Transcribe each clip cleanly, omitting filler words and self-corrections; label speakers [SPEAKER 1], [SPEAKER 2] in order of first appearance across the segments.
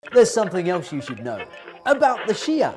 [SPEAKER 1] There's something else you should know about the Shia.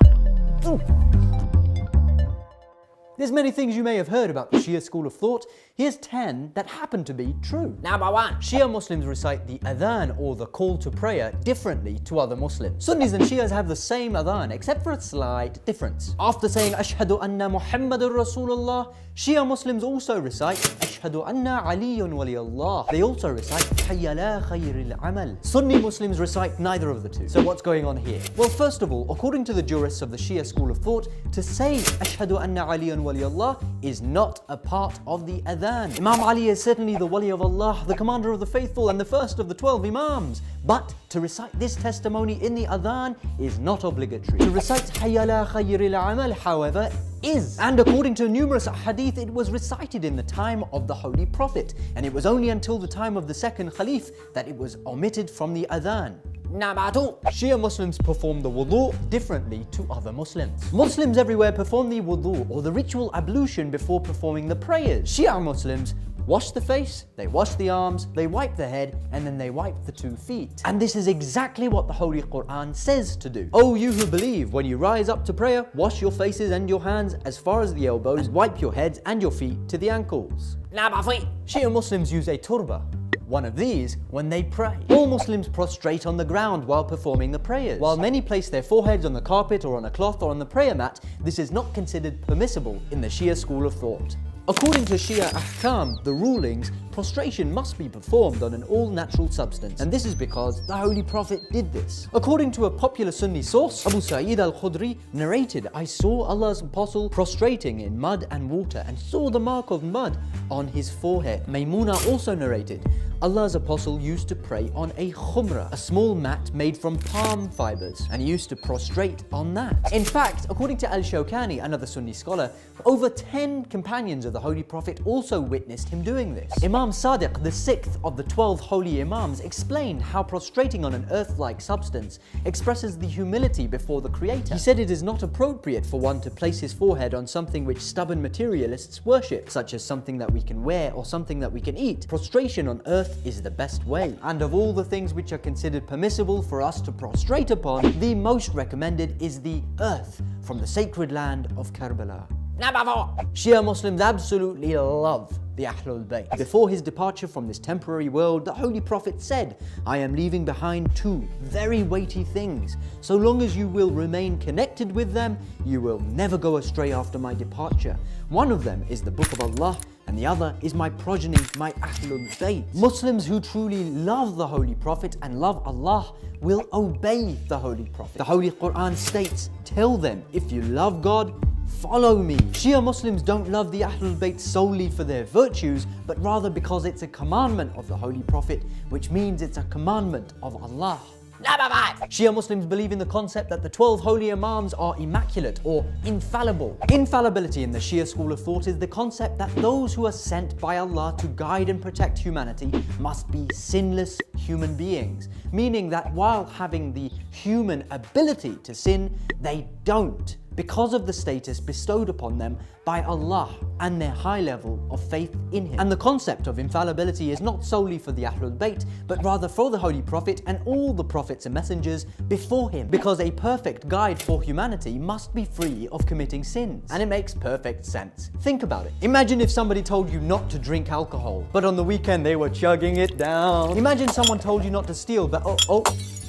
[SPEAKER 1] There's many things you may have heard about the Shia school of thought. Here's 10 that happen to be true.
[SPEAKER 2] Number 1.
[SPEAKER 1] Shia Muslims recite the adhan, or the call to prayer, differently to other Muslims. Sunnis and Shias have the same adhan, except for a slight difference. After saying Ashhadu anna Muhammadur Rasulullah, Shia Muslims also recite Ashhadu anna Aliyun Waliyullah. They also recite Hayya ala khayril amal. Sunni Muslims recite neither of the two. So what's going on here? Well, first of all, according to the jurists of the Shia school of thought, to say Ashhadu anna Aliyun Waliyullah is not a part of the adhan. Imam Ali is certainly the Wali of Allah, the commander of the faithful, and the first of the 12 Imams. But to recite this testimony in the adhan is not obligatory. To recite Hayya ala khayril amal, however, is. And according to numerous hadith, it was recited in the time of the Holy Prophet, and it was only until the time of the second Khalif that it was omitted from the adhan.
[SPEAKER 2] Number 2.
[SPEAKER 1] Shia Muslims perform the wudu differently to other Muslims. Muslims everywhere perform the wudu, or the ritual ablution, before performing the prayers. Shia Muslims wash the face, they wash the arms, they wipe the head, and then they wipe the 2 feet. And this is exactly what the Holy Quran says to do. O you who believe, when you rise up to prayer, wash your faces and your hands as far as the elbows, and wipe your heads and your feet to the ankles.
[SPEAKER 2] Number 3.
[SPEAKER 1] Shia Muslims use a turba, one of these, when they pray. All Muslims prostrate on the ground while performing the prayers. While many place their foreheads on the carpet or on a cloth or on the prayer mat, this is not considered permissible in the Shia school of thought. According to Shia Ahkam, the rulings, prostration must be performed on an all-natural substance, and this is because the Holy Prophet did this. According to a popular Sunni source, Abu Sa'id al-Khudri narrated, I saw Allah's Apostle prostrating in mud and water and saw the mark of mud on his forehead. Maymuna also narrated, Allah's Apostle used to pray on a khumra, a small mat made from palm fibers, and he used to prostrate on that. In fact, according to Al-Shawkani, another Sunni scholar, over 10 companions of the Holy Prophet also witnessed him doing this. Imam Sadiq, the 6th of the 12 holy Imams, explained how prostrating on an earth-like substance expresses the humility before the Creator. He said it is not appropriate for one to place his forehead on something which stubborn materialists worship, such as something that we can wear or something that we can eat. Prostration on earth is the best way. And of all the things which are considered permissible for us to prostrate upon, the most recommended is the earth from the sacred land of Karbala.
[SPEAKER 2] Number 4.
[SPEAKER 1] Shia Muslims absolutely love the Ahlul Bayt. Before his departure from this temporary world, the Holy Prophet said, I am leaving behind 2 very weighty things. So long as you will remain connected with them, you will never go astray after my departure. One of them is the Book of Allah, and the other is my progeny, my Ahlul Bayt. Muslims who truly love the Holy Prophet and love Allah will obey the Holy Prophet. The Holy Quran states, tell them, if you love God, follow me. Shia Muslims don't love the Ahlul Bayt solely for their virtues, but rather because it's a commandment of the Holy Prophet, which means it's a commandment of Allah.
[SPEAKER 2] Number 5.
[SPEAKER 1] Shia Muslims believe in the concept that the 12 holy Imams are immaculate or infallible. Infallibility in the Shia school of thought is the concept that those who are sent by Allah to guide and protect humanity must be sinless human beings, meaning that while having the human ability to sin, they don't, because of the status bestowed upon them by Allah and their high level of faith in Him. And the concept of infallibility is not solely for the Ahlul Bayt, but rather for the Holy Prophet and all the prophets and messengers before him, because a perfect guide for humanity must be free of committing sins. And it makes perfect sense. Think about it. Imagine if somebody told you not to drink alcohol, but on the weekend they were chugging it down. Imagine someone told you not to steal, but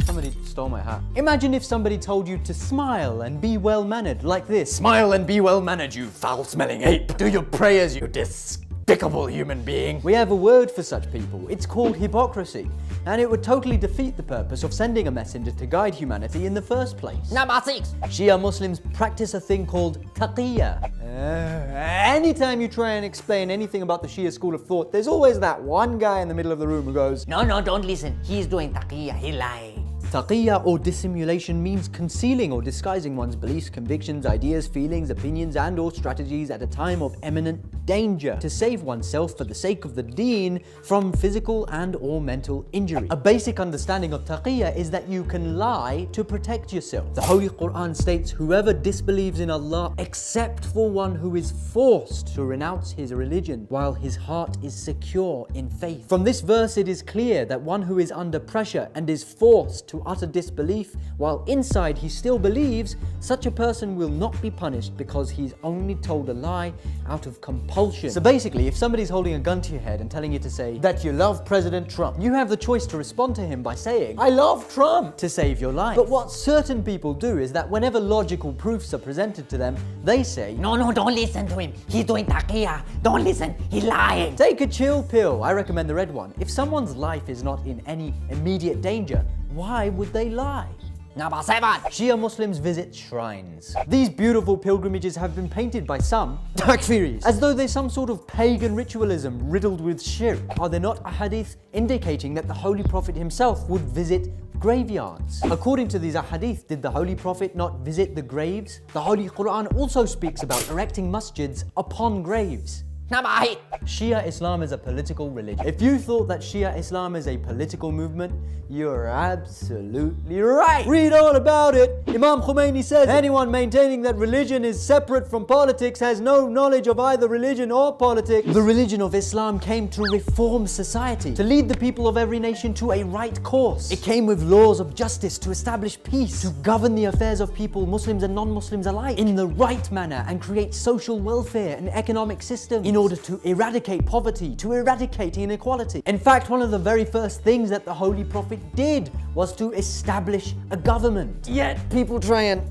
[SPEAKER 1] somebody stole my hat. Imagine if somebody told you to smile and be well-mannered like this. Smile and be well-mannered, you foul-smelling ape. Do your prayers, you despicable human being. We have a word for such people. It's called hypocrisy. And it would totally defeat the purpose of sending a messenger to guide humanity in the first place.
[SPEAKER 2] Number 6.
[SPEAKER 1] Shia Muslims practice a thing called taqiyya. Anytime you try and explain anything about the Shia school of thought, there's always that one guy in the middle of the room who goes,
[SPEAKER 2] No, don't listen. He's doing taqiyya. He lying.
[SPEAKER 1] Taqiyya or dissimulation means concealing or disguising one's beliefs, convictions, ideas, feelings, opinions and or strategies at a time of imminent danger to save oneself for the sake of the deen from physical and or mental injury. A basic understanding of taqiyya is that you can lie to protect yourself. The Holy Quran states, whoever disbelieves in Allah except for one who is forced to renounce his religion while his heart is secure in faith. From this verse it is clear that one who is under pressure and is forced to utter disbelief, while inside he still believes, such a person will not be punished because he's only told a lie out of compulsion. So basically, if somebody's holding a gun to your head and telling you to say that you love President Trump, you have the choice to respond to him by saying, I love Trump, to save your life. But what certain people do is that whenever logical proofs are presented to them, they say,
[SPEAKER 2] No, don't listen to him. He's doing taqiyya. Don't listen. He's lying.
[SPEAKER 1] take a chill pill. I recommend the red one. If someone's life is not in any immediate danger, why would they lie?
[SPEAKER 2] Number 7.
[SPEAKER 1] Shia Muslims visit shrines. These beautiful pilgrimages have been painted by some takfiris as though they're some sort of pagan ritualism riddled with shirk. Are there not ahadith indicating that the Holy Prophet himself would visit graveyards? According to these ahadith, did the Holy Prophet not visit the graves? The Holy Quran also speaks about erecting masjids upon graves.
[SPEAKER 2] Number 8.
[SPEAKER 1] Shia Islam is a political religion. If you thought that Shia Islam is a political movement, you're absolutely right. Read all about it. Imam Khomeini says, anyone maintaining that religion is separate from politics has no knowledge of either religion or politics. The religion of Islam came to reform society, to lead the people of every nation to a right course. It came with laws of justice to establish peace, to govern the affairs of people, Muslims and non-Muslims alike, in the right manner and create social welfare and economic systems in order to eradicate poverty, to eradicate inequality. In fact, one of the very first things that the Holy Prophet did was to establish a government. Yet people try and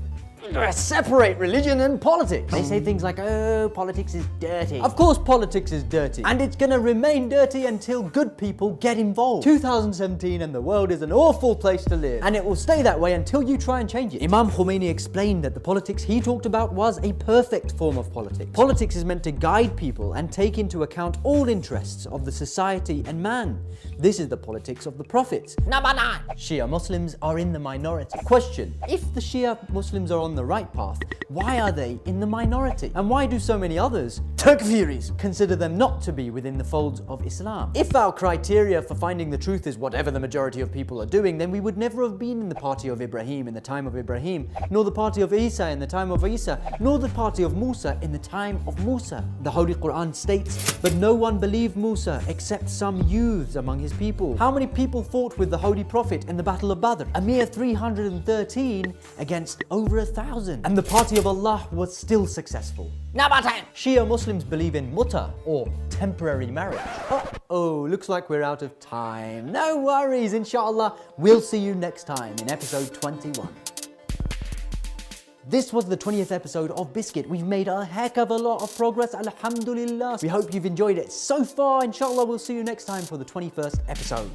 [SPEAKER 1] separate religion and politics. They say things like, oh, politics is dirty. Of course politics is dirty, and it's gonna remain dirty until good people get involved. 2017 and the world is an awful place to live, and it will stay that way until you try and change it. Imam Khomeini explained that the politics he talked about was a perfect form of politics. Politics is meant to guide people and take into account all interests of the society and man. This is the politics of the prophets.
[SPEAKER 2] Number 9.
[SPEAKER 1] Shia Muslims are in the minority. Question: if the Shia Muslims are on the right path, why are they in the minority? And why do so many others, takfiris, consider them not to be within the folds of Islam? If our criteria for finding the truth is whatever the majority of people are doing, then we would never have been in the party of Ibrahim in the time of Ibrahim, nor the party of Isa in the time of Isa, nor the party of Musa in the time of Musa. The Holy Quran states, but no one believed Musa except some youths among his people. How many people fought with the Holy Prophet in the Battle of Badr? A mere 313 against over 1,000. And the party of Allah was still successful.
[SPEAKER 2] Number 10.
[SPEAKER 1] Shia Muslims believe in muta, or temporary marriage. Oh, looks like we're out of time. No worries, inshallah, we'll see you next time in episode 21. This was the 20th episode of Biscuit. We've made a heck of a lot of progress, alhamdulillah. We hope you've enjoyed it so far. Inshallah, we'll see you next time for the 21st episode.